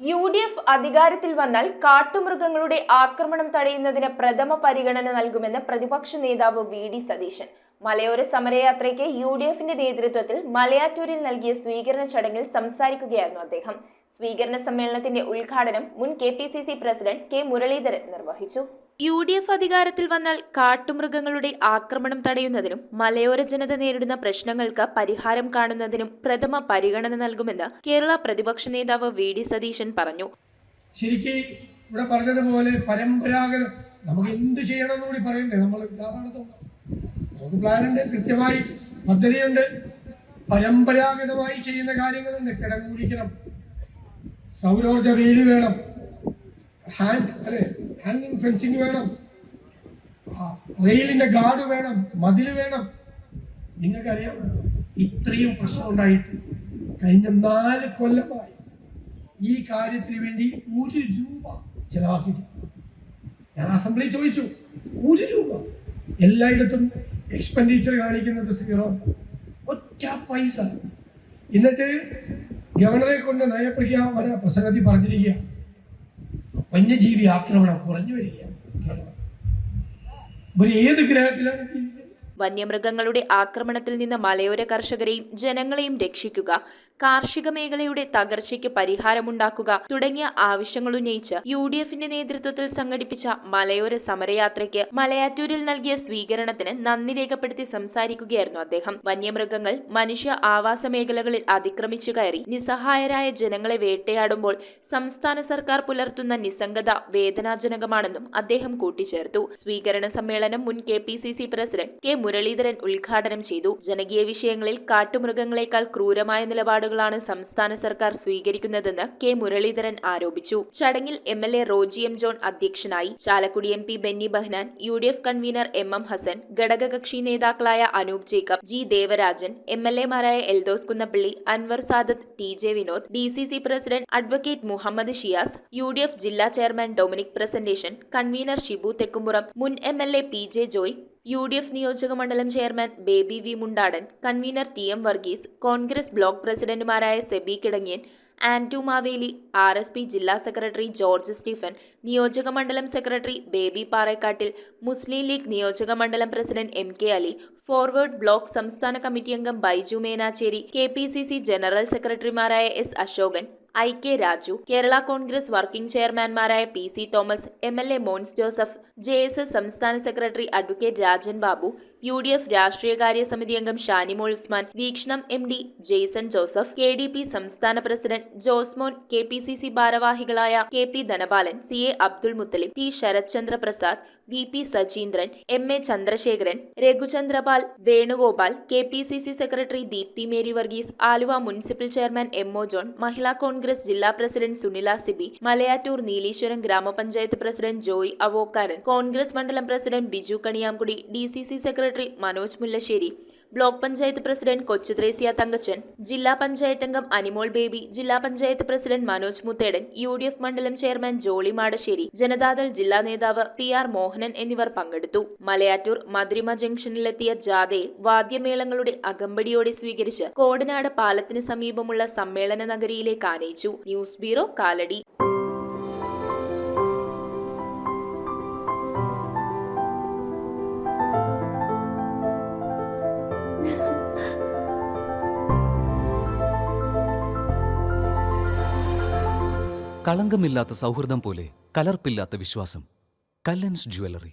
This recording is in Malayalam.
UDF അധികാരത്തിൽ വന്നാൽ കാട്ടുമൃഗങ്ങളുടെ ആക്രമണം തടയുന്നതിന് പ്രഥമ പരിഗണന നൽകുമെന്ന് പ്രതിപക്ഷ നേതാവ് VD സതീശൻ. മലയോര സമരയാത്രയ്ക്ക് UDFന്റെ നേതൃത്വത്തിൽ മലയാറ്റൂരിൽ നൽകിയ സ്വീകരണ ചടങ്ങിൽ സംസാരിക്കുകയായിരുന്നു അദ്ദേഹം. സ്വീകരണ സമ്മേളനത്തിന്റെ ഉദ്ഘാടനം മുൻ KPCC പ്രസിഡന്റ് K മുരളീധരൻ നിർവഹിച്ചു. UDF അധികാരത്തിൽ വന്നാൽ കാട്ടുമൃഗങ്ങളുടെ ആക്രമണം തടയുന്നതിനും മലയോര ജനത നേരിടുന്ന പ്രശ്നങ്ങൾക്ക് പരിഹാരം കാണുന്നതിനും പ്രഥമ പരിഗണന നൽകുമെന്ന് കേരള പ്രതിപക്ഷ നേതാവ് VD സതീശൻ പറഞ്ഞു. ശരിക്കും ഇവിടെ പറഞ്ഞതുപോലെ പരമ്പരാഗത നമുക്ക് എന്ത് ചെയ്യണമെന്ന് കൂടി പറയണ്ടേ? നമുക്ക് പ്ലാനുണ്ട്, കൃത്യമായി പദ്ധതിയുണ്ട്, പരമ്പരാഗതമായി ചെയ്യുന്ന കാര്യങ്ങളുണ്ട്. കിടങ്ങ് കുടിക്കണം, സൗരോർജ വേലി വേണം, ഹാങ്ങിങ് ഫെൻസിങ് വേണം, റെയിലിന്റെ ഗാർഡ് വേണം, മതില് വേണം. നിങ്ങൾക്കറിയാം, ഇത്രയും പ്രശ്നം ഉണ്ടായിട്ട് കഴിഞ്ഞ 4 കൊല്ലമായി ഈ കാര്യത്തിന് വേണ്ടി 1 രൂപ ചെലവാക്കിയിട്ടില്ല. ഞാൻ അസംബ്ലി ചോദിച്ചു, 1 രൂപ. എല്ലായിടത്തും എക്സ്പെൻഡിച്ചർ കാണിക്കുന്നത് 0, ഒറ്റ പൈസ. എന്നിട്ട് ഗവർണറെ കൊണ്ട് നയപ്രഖ്യാപന പ്രസംഗത്തിൽ പറഞ്ഞിരിക്കുക, വന്യജീവി ആക്രമണം കുറഞ്ഞു വരികയാണ് കേരളത്തിൽ. ഏത് ഗ്രഹത്തിലാണ്? വന്യമൃഗങ്ങളുടെ ആക്രമണത്തിൽ നിന്ന് മലയോര കർഷകരെയും ജനങ്ങളെയും രക്ഷിക്കുക, കാർഷിക മേഖലയുടെ തകർച്ചയ്ക്ക് പരിഹാരമുണ്ടാക്കുക തുടങ്ങിയ ആവശ്യങ്ങൾ ഉന്നയിച്ച് UDFന്റെ നേതൃത്വത്തിൽ സംഘടിപ്പിച്ച മലയോര സമരയാത്രയ്ക്ക് മലയാറ്റൂരിൽ നൽകിയ സ്വീകരണത്തിന് നന്ദി രേഖപ്പെടുത്തി സംസാരിക്കുകയായിരുന്നു അദ്ദേഹം. വന്യമൃഗങ്ങൾ മനുഷ്യ ആവാസ മേഖലകളിൽ അതിക്രമിച്ചു കയറി നിസ്സഹായരായ ജനങ്ങളെ വേട്ടയാടുമ്പോൾ സംസ്ഥാന സർക്കാർ പുലർത്തുന്ന നിസ്സംഗത വേദനാജനകമാണെന്നും അദ്ദേഹം കൂട്ടിച്ചേർത്തു. സ്വീകരണ സമ്മേളനം മുൻ KPCC പ്രസിഡന്റ് K മുരളീധരൻ ഉദ്ഘാടനം ചെയ്തു. ജനകീയ വിഷയങ്ങളിൽ കാട്ടുമൃഗങ്ങളെക്കാൾ ക്രൂരമായ നിലപാടുകളാണ് സംസ്ഥാന സർക്കാർ സ്വീകരിക്കുന്നതെന്ന് K മുരളീധരൻ ആരോപിച്ചു. ചടങ്ങിൽ MLA റോജി M ജോൺ അധ്യക്ഷനായി. Chalakudy MP Benny Behanan, UDF convener MM Hassan, ഘടകകക്ഷി നേതാക്കളായ അനൂപ് ജേക്കബ്, G ദേവരാജൻ, MLAമാരായ Eldhose Kunnappilly, Anwar Sadath, TJ Vinod, DCC president advocate Muhammed Shiyas, UDF ജില്ലാ ചെയർമാൻ ഡൊമിനിക് പ്രസന്റേഷൻ, കൺവീനർ ഷിബു തെക്കുംപുറം, മുൻ MLA PJ ജോയ്, UDF നിയോജക മണ്ഡലം chairman Baby V Mundadan, convener TM Varghese, Congress block പ്രസിഡന്റുമാരായ സെബി കിടങ്ങിയൻ, ആന്റു മാവേലി, RSP ജില്ലാ സെക്രട്ടറി ജോർജ് സ്റ്റീഫൻ, നിയോജക മണ്ഡലം സെക്രട്ടറി ബേബി പാറേക്കാട്ടിൽ, മുസ്ലിം ലീഗ് നിയോജക മണ്ഡലം പ്രസിഡന്റ് MK അലി, ഫോർവേഡ് ബ്ലോക്ക് സംസ്ഥാന കമ്മിറ്റി അംഗം ബൈജു മേനാച്ചേരി, KPCC ജനറൽ സെക്രട്ടറിമാരായ S Ashokan, IK Raju, Kerala Congress working ചെയർമാൻമാരായ PC Thomas, MLA Mons Joseph, JSS സംസ്ഥാന secretary advocate Rajan Babu, UDF രാഷ്ട്രീയകാര്യ സമിതി അംഗം ഷാനിമോൾ ഉസ്മാൻ, വീക്ഷണം MD ജെയ്സൺ ജോസഫ്, KDP സംസ്ഥാന പ്രസിഡന്റ് ജോസ്മോൻ, KPCC ഭാരവാഹികളായ KP Dhanapalan, CA Abdul Muthalib, T Sarathchandra Prasad, VP Sajeendran, MA Chandrasekharan, Raghuchandrapal, Venugopal, KPCC secretary Deepthi Mary Varghese, Aluva municipal chairman MO John, Mahila Congress ജില്ലാ പ്രസിഡന്റ് സുനില സിബി, മലയാറ്റൂർ നീലീശ്വരം ഗ്രാമപഞ്ചായത്ത് പ്രസിഡന്റ് ജോയ് അവോക്കാരൻ, കോൺഗ്രസ് മണ്ഡലം president Biju Kaniyamkudi, DCC secretary Manoj Mullassery, block panchayat president Kochuthresia Thankachan, ജില്ലാ പഞ്ചായത്ത് അംഗം അനിമോൾ ബേബി, ജില്ലാ പഞ്ചായത്ത് പ്രസിഡന്റ് മനോജ് മുത്തേടൻ, UDF മണ്ഡലം ചെയർമാൻ ജോളി മാടശ്ശേരി, ജനതാദൾ ജില്ലാ നേതാവ് PR മോഹനൻ എന്നിവർ പങ്കെടുത്തു. മലയാറ്റൂർ മധുരിമ ജംഗ്ഷനിലെത്തിയ ജാഥയെ വാദ്യമേളങ്ങളുടെ അകമ്പടിയോടെ സ്വീകരിച്ച് കോടനാട് പാലത്തിന് സമീപമുള്ള സമ്മേളന നഗരിയിലേക്ക് ആനയിച്ചു. News bureau, Kalady. കളങ്കമില്ലാത്ത സൗഹൃദം പോലെ കലർപ്പില്ലാത്ത വിശ്വാസം. കല്ലൻസ് ജ്വല്ലറി.